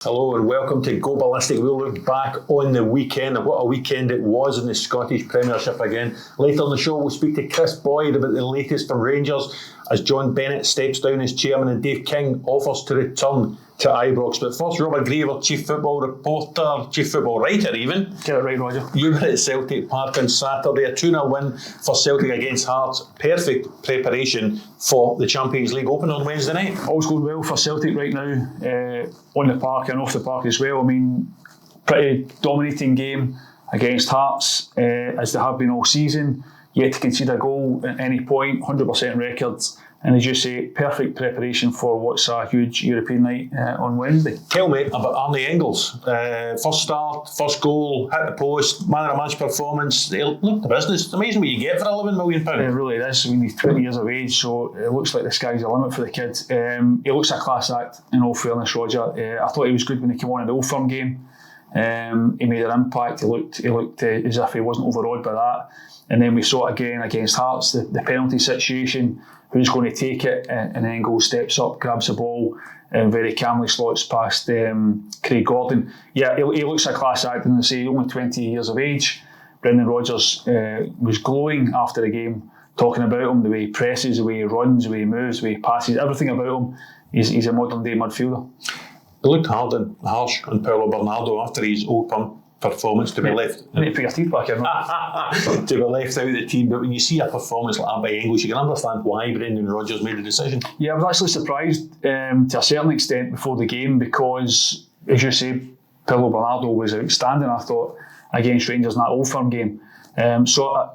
Hello and welcome to Go Ballistic. We'll look back on the weekend and what a weekend it was in the Scottish Premiership again. Later on the show we'll speak to Kris Boyd about the latest from Rangers as John Bennett steps down as chairman and Dave King offers to return to Ibrox. But first, Robert Grieve, our chief football reporter, chief football writer even. Get it right, Roger. You were at Celtic Park on Saturday, a 2-0 win for Celtic against Hearts. Perfect preparation for the Champions League Open on Wednesday night. All's going well for Celtic right now, on the park and off the park as well. I mean, pretty dominating game against Hearts, as they have been all season. Yet to concede a goal at any point, 100% records. And as you say, perfect preparation for what's a huge European night on Wednesday. Tell me about Arne Engels. First start, first goal, hit the post, man of the match performance. Look, the business. It's amazing what you get for £11 million. It really is. I mean, he's 20 years of age, so it looks like the sky's the limit for the kid. He looks a class act, in all fairness, Roger. I thought he was good when he came on in the Old Firm game. He made an impact. He looked as if he wasn't overawed by that. And then we saw it again against Hearts, the penalty situation. Who's going to take it? And Engels steps up, grabs the ball, and very calmly slots past Craig Gordon. Yeah, he looks a class act, and I say only 20 years of age. Brendan Rodgers was glowing after the game, talking about him, the way he presses, the way he runs, the way he moves, the way he passes, everything about him. He's a modern day midfielder. It looked hard and harsh on Paulo Bernardo after his Old Firm performance to be left. You need to put your teeth back in. To be left out of the team. But when you see a performance like that by Engels, you can understand why Brendan Rodgers made the decision. Yeah, I was actually surprised to a certain extent before the game because, as you say, Paulo Bernardo was outstanding, I thought, against Rangers in that Old Firm game. So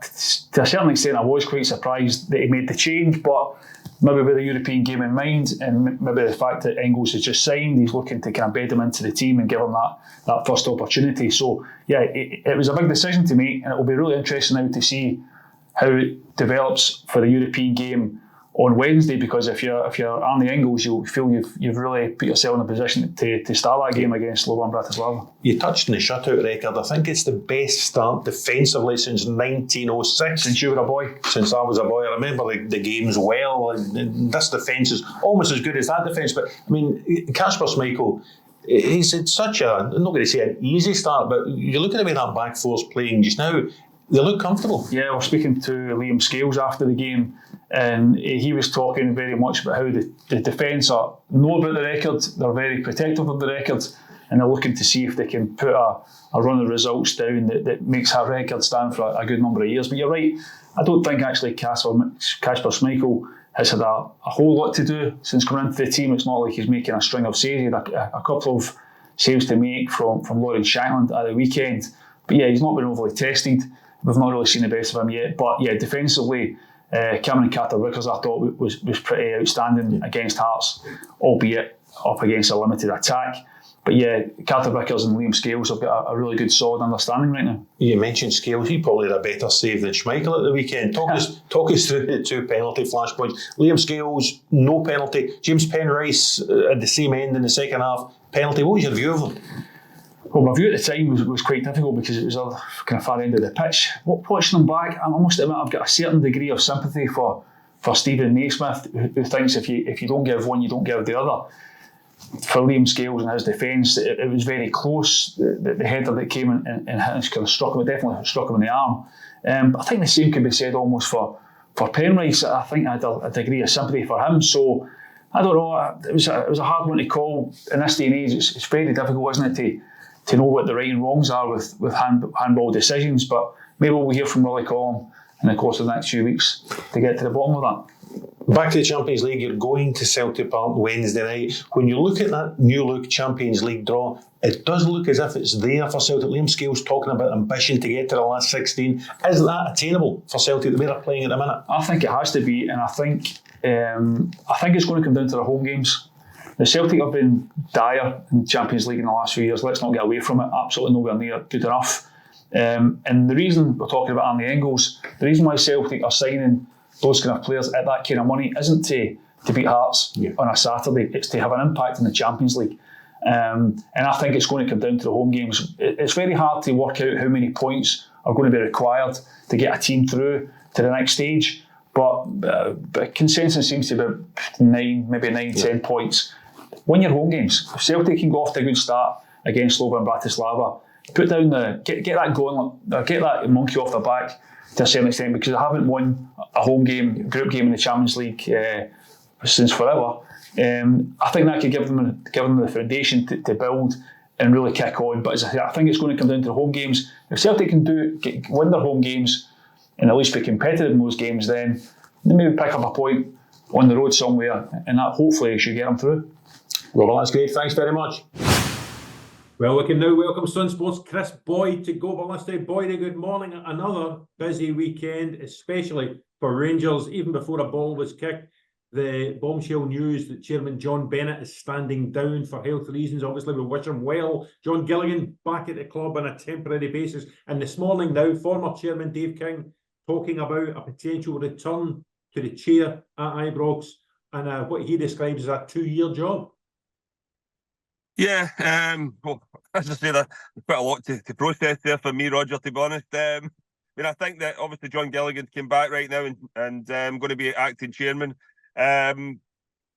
to a certain extent, I was quite surprised that he made the change, but maybe with the European game in mind, and maybe the fact that Engels has just signed, he's looking to kind of bed him into the team and give him that first opportunity. So yeah, it was a big decision to make, and it will be really interesting now to see how it develops for the European game on Wednesday. Because if you're Arne Engels, you'll feel you've really put yourself in a position to start that game against Slovan Bratislava. You touched on the shutout record. I think it's the best start defensively since 1906. Since you were a boy? Since I was a boy. I remember the games well. And this defence is almost as good as that defence. But, I mean, Kasper Schmeichel, he's had such I'm not going to say an easy start, but you look at the way that back four's playing just now, they look comfortable. Yeah, we're speaking to Liam Scales after the game, and he was talking very much about how the defence know about the record, they're very protective of the record, and they're looking to see if they can put a run of results down that makes that record stand for a good number of years. But you're right, I don't think actually Kasper Schmeichel has had a whole lot to do since coming into the team. It's not like he's making a string of saves. He had a couple of saves to make from Lawrence Shankland at the weekend. But yeah, he's not been overly tested. We've not really seen the best of him yet. But yeah, defensively, Cameron Carter-Vickers I thought was pretty outstanding against Hearts, albeit up against a limited attack. But yeah, Carter-Vickers and Liam Scales have got a really good solid understanding right now. You mentioned Scales, he probably had a better save than Schmeichel at the weekend. Talk us through the two penalty flashpoints. Liam Scales, no penalty. James Penrice at the same end in the second half, penalty. What was your view of them? Well, my view at the time was quite difficult because it was on the kind of far end of the pitch. Watching them back, I must admit I've got a certain degree of sympathy for Stephen Naismith, who thinks if you don't give one, you don't give the other. For Liam Scales and his defence, it was very close. The header that came and kind of struck him, it definitely struck him in the arm. But I think the same can be said almost for Penrice. I think I had a degree of sympathy for him. So I don't know. It was a hard one to call in this day and age. It's very difficult, isn't it, to know what the right and wrongs are with handball decisions. But maybe we'll hear from Willie Collum in the course of the next few weeks to get to the bottom of that. Back to the Champions League, you're going to Celtic Park Wednesday night. When you look at that new look Champions League draw, it does look as if it's there for Celtic. Liam Scales talking about ambition to get to the last 16. Is that attainable for Celtic the way they're playing at the minute? I think it has to be, and I think it's going to come down to the home games. The Celtic have been dire in the Champions League in the last few years. Let's not get away from it. Absolutely nowhere near good enough. And the reason we're talking about Arne Engels, the reason why Celtic are signing those kind of players at that kind of money isn't to beat Hearts on a Saturday. It's to have an impact in the Champions League. And I think it's going to come down to the home games. It's very hard to work out how many points are going to be required to get a team through to the next stage. But consensus seems to be 9, 10 points. win your home games. If Celtic can go off to a good start against Slovan Bratislava, put down get that going, get that monkey off the back to a certain extent, because they haven't won a home game, group game in the Champions League since forever. I think that could give them the foundation to build and really kick on. But as I say, I think it's going to come down to the home games. If Celtic can win their home games and at least be competitive in those games, then they maybe pick up a point on the road somewhere, and that hopefully should get them through. Well, that's great. Thanks very much. Well, we can now welcome Sun Sports' Kris Boyd to Go Ballistic. Boyd, good morning. Another busy weekend, especially for Rangers. Even before a ball was kicked, the bombshell news that Chairman John Bennett is standing down for health reasons. Obviously, we wish him well. John Gilligan back at the club on a temporary basis. And this morning now, former Chairman Dave King talking about a potential return to the chair at Ibrox and what he describes as a 2-year job. Yeah, well, as I say, there's quite a lot to process there for me, Roger, to be honest. I mean, I think that obviously John Gilligan came back right now and going to be acting chairman. Listen,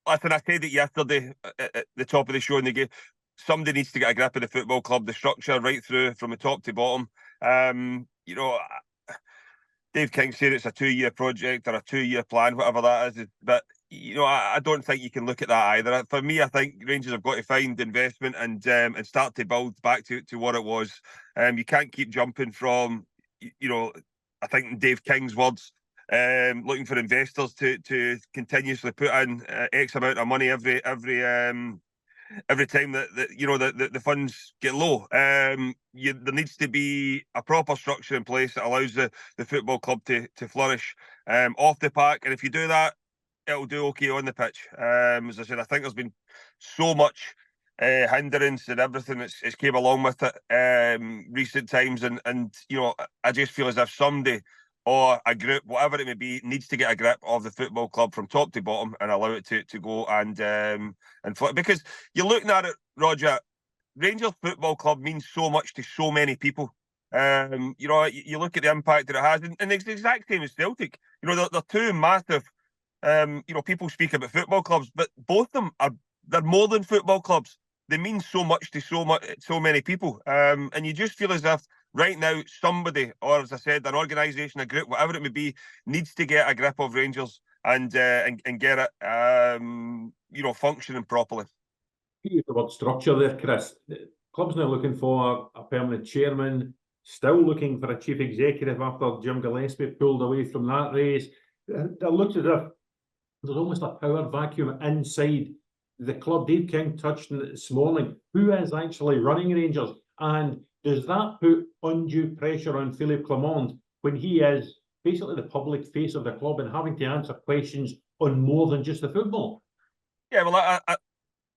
I said it yesterday at the top of the show in the game. Somebody needs to get a grip of the football club, the structure right through from the top to bottom. You know, Dave King said it's a 2-year project or a 2-year plan, whatever that is. But you know, I don't think you can look at that either. For me, I think Rangers have got to find investment and start to build back to what it was. You can't keep jumping from, you know, I think in Dave King's words, looking for investors to continuously put in X amount of money every time that you know the funds get low. There needs to be a proper structure in place that allows the football club to flourish off the park, and if you do that, it'll do okay on the pitch. As I said, I think there's been so much hindrance and everything that's came along with it recent times, and you know, I just feel as if somebody or a group, whatever it may be, needs to get a grip of the football club from top to bottom and allow it to go and flip. Because you're looking at it, Roger, Rangers Football Club means so much to so many people. You know, you look at the impact that it has, and it's the exact same as Celtic. You know, they're two massive. You know, people speak about football clubs, but both of them they're more than football clubs. They mean so much to so many people. And you just feel as if right now somebody, or as I said, an organisation, a group, whatever it may be, needs to get a grip of Rangers and get it you know, functioning properly. You use the word structure there, Kris. The club's now looking for a permanent chairman, still looking for a chief executive after Jim Gillespie pulled away from that race. It looks as if there's almost a power vacuum inside the club. Dave King touched on it this morning. Who is actually running Rangers? And does that put undue pressure on Philippe Clement when he is basically the public face of the club and having to answer questions on more than just the football? Yeah, well,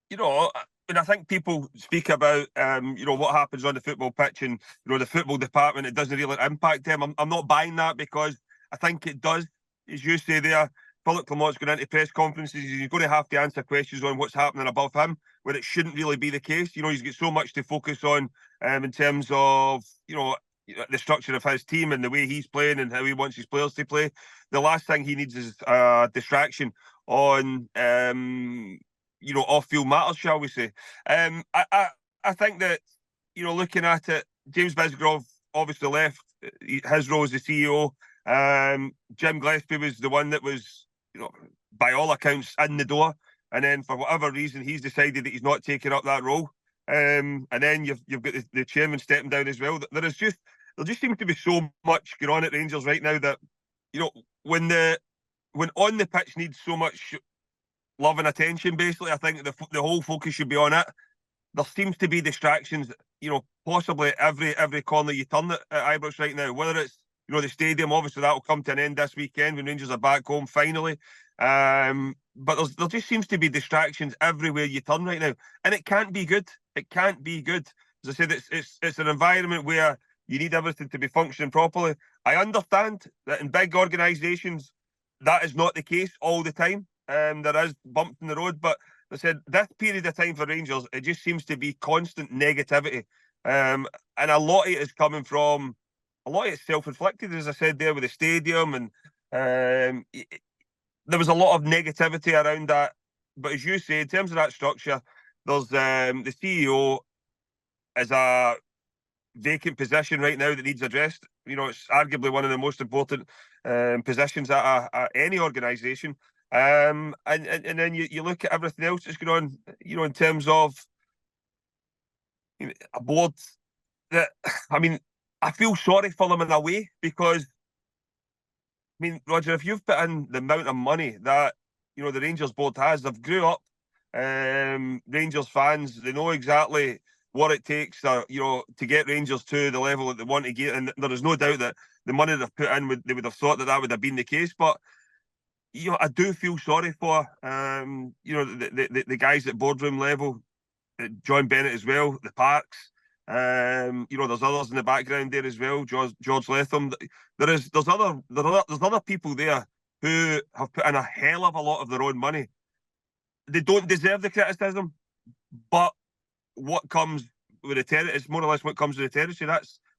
you know, and I think people speak about, you know, what happens on the football pitch and, you know, the football department, it doesn't really impact them. I'm not buying that, because I think it does. As you say there, Philippe Clement's going into press conferences. He's going to have to answer questions on what's happening above him, where it shouldn't really be the case. You know, he's got so much to focus on in terms of, you know, the structure of his team and the way he's playing and how he wants his players to play. The last thing he needs is distraction on, you know, off-field matters, shall we say. I think that, you know, looking at it, James Bisgrove obviously left his role as the CEO. Jim Gillespie was the one that was, you know, by all accounts in the door, and then for whatever reason he's decided that he's not taking up that role. And then you've got the chairman stepping down as well. There just seems to be so much going on at Rangers right now that, you know, when on the pitch needs so much love and attention, basically, I think the whole focus should be on it. There seems to be distractions, you know, possibly every corner you turn at Ibrox right now, whether it's, you know, the stadium. Obviously that will come to an end this weekend when Rangers are back home finally. But there just seems to be distractions everywhere you turn right now, and it can't be good. It can't be good. As I said, it's an environment where you need everything to be functioning properly. I understand that in big organisations that is not the case all the time. There is bumps in the road, but as I said, this period of time for Rangers, it just seems to be constant negativity, and a lot of it is coming from, a lot of it's self-inflicted, as I said there, with the stadium, and there was a lot of negativity around that. But as you say, in terms of that structure, There's the CEO is a vacant position right now that needs addressed. It's arguably one of the most important positions at any organisation. And then you look at everything else that's going on, in terms of a board that, I feel sorry for them in a way, because, Roger, if you've put in the amount of money that, the Rangers board has, they've grew up Rangers fans, they know exactly what it takes, to get Rangers to the level that they want to get, and there is no doubt that the money they've put in, they would have thought that would have been the case. But I do feel sorry for the guys at boardroom level, John Bennett as well, the Parks. There's others in the background there as well, George Latham. There's other people there who have put in a hell of a lot of their own money. They don't deserve the criticism, but what comes with the territory is more or less what comes with the territory.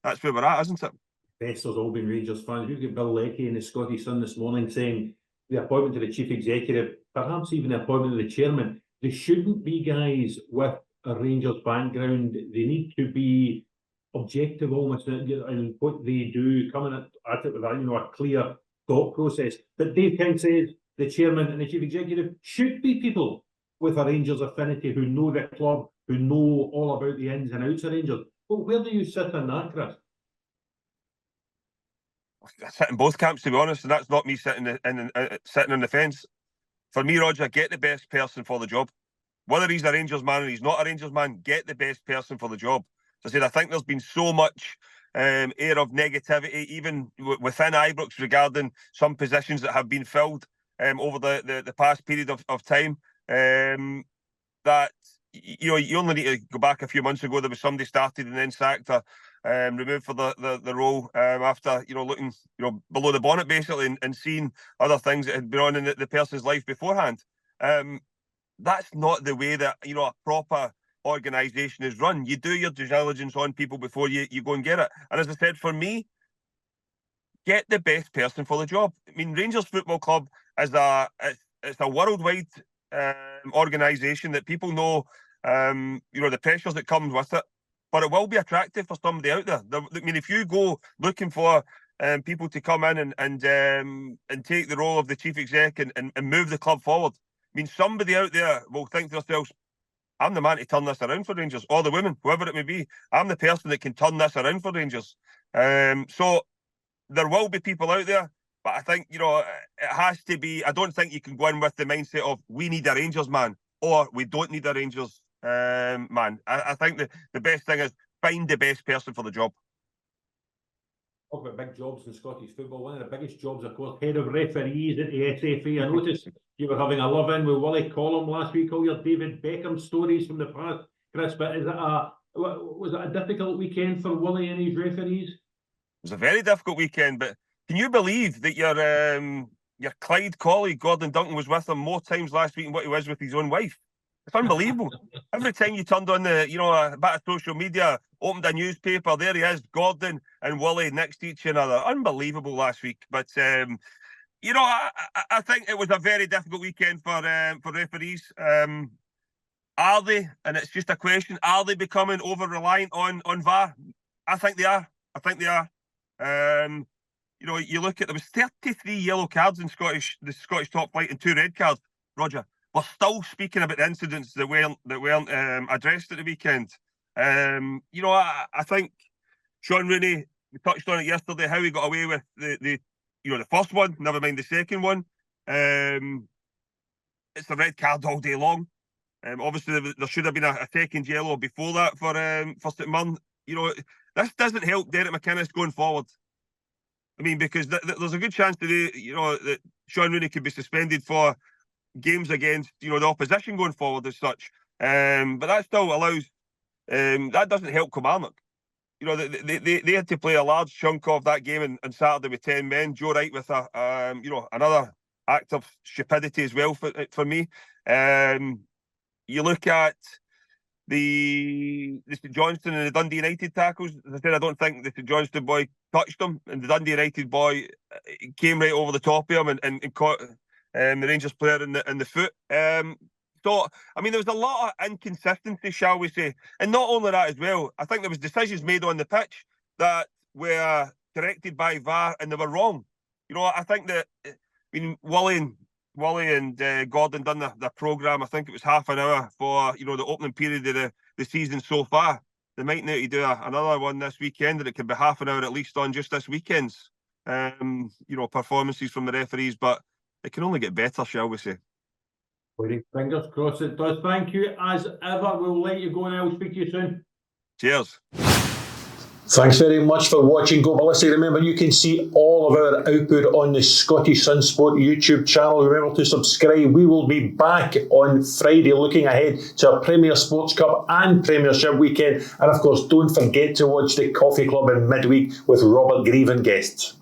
That's where we're at, isn't it? Investors all been Rangers fans. You've got Bill Leckie in the Scottish Sun this morning saying the appointment of the chief executive, perhaps even the appointment of the chairman, they shouldn't be guys with a Rangers background. They need to be objective almost in what they do, coming at it with a clear thought process. But Dave King says the chairman and the chief executive should be people with a Rangers affinity, who know the club, who know all about the ins and outs of Rangers. But where do you sit on that, Kris? I sit in both camps, to be honest, and that's not me sitting on the fence. For me, Roger, get the best person for the job. Whether he's a Rangers man or he's not a Rangers man, get the best person for the job. As I said, I think there's been so much air of negativity, even within Ibrox, regarding some positions that have been filled over the past period of time. That you only need to go back a few months ago. There was somebody started and then sacked or removed for the role after looking below the bonnet basically and seeing other things that had been on in the person's life beforehand. That's not the way that a proper organisation is run. You do your due diligence on people before you go and get it. And as I said, for me, get the best person for the job. Rangers Football Club is it's a worldwide organisation that people know. The pressures that comes with it, but it will be attractive for somebody out there. If you go looking for people to come in and take the role of the chief exec and move the club forward, somebody out there will think to themselves, I'm the man to turn this around for Rangers, or the women, whoever it may be. I'm the person that can turn this around for Rangers. So there will be people out there, but I think, it has to be, I don't think you can go in with the mindset of we need a Rangers man or we don't need a Rangers man. I think the best thing is find the best person for the job. Talk about big jobs in Scottish football. One of the biggest jobs, of course, head of referees at the SFA. I noticed you were having a love-in with Willie Collum last week, all your David Beckham stories from the past, Kris, but was it a difficult weekend for Willie and his referees? It was a very difficult weekend, but can you believe that your Clyde colleague, Gordon Duncan, was with him more times last week than what he was with his own wife? It's unbelievable. Every time you turned on a bit of social media, opened a newspaper, there he is, Gordon and Willie next to each other. Unbelievable last week. But I think it was a very difficult weekend for referees. Are they? And it's just a question. Are they becoming over reliant on VAR? I think they are. You look at, there was 33 yellow cards in the Scottish top flight and 2 red cards. Roger, we're still speaking about the incidents that weren't addressed at the weekend. I think Sean Rooney, we touched on it yesterday, how he got away with the first one, never mind the second one. It's a red card all day long. Obviously, there should have been a second yellow before that for St Mirren. This doesn't help Derek McInnes going forward. Because there's a good chance today, that Sean Rooney could be suspended for games against, the opposition going forward as such. But that still allows, that doesn't help Kilmarnock. They had to play a large chunk of that game on Saturday with 10 men. Joe Wright with another act of stupidity as well for me. You look at the St Johnstone and the Dundee United tackles. As I said, I don't think the St Johnstone boy touched him, and the Dundee United boy came right over the top of him and caught the Rangers player in the foot. So, I mean, there was a lot of inconsistency, shall we say. And not only that as well, I think there was decisions made on the pitch that were corrected by VAR and they were wrong. You know, I think that, I mean, Wally and Gordon done their programme. I think it was half an hour for, you know, the opening period of the season so far. They might need to do another one this weekend, and it could be half an hour at least on just this weekend's, you know, performances from the referees. But it can only get better, shall we say. Fingers crossed it does. Thank you as ever. We'll let you go now. We'll speak to you soon. Cheers. Thanks very much for watching Go Ballistic. Remember, you can see all of our output on the Scottish Sun Sport YouTube channel. Remember to subscribe. We will be back on Friday looking ahead to our Premier Sports Cup and Premiership weekend. And of course, don't forget to watch the Coffee Club in midweek with Robert Grieve and guests.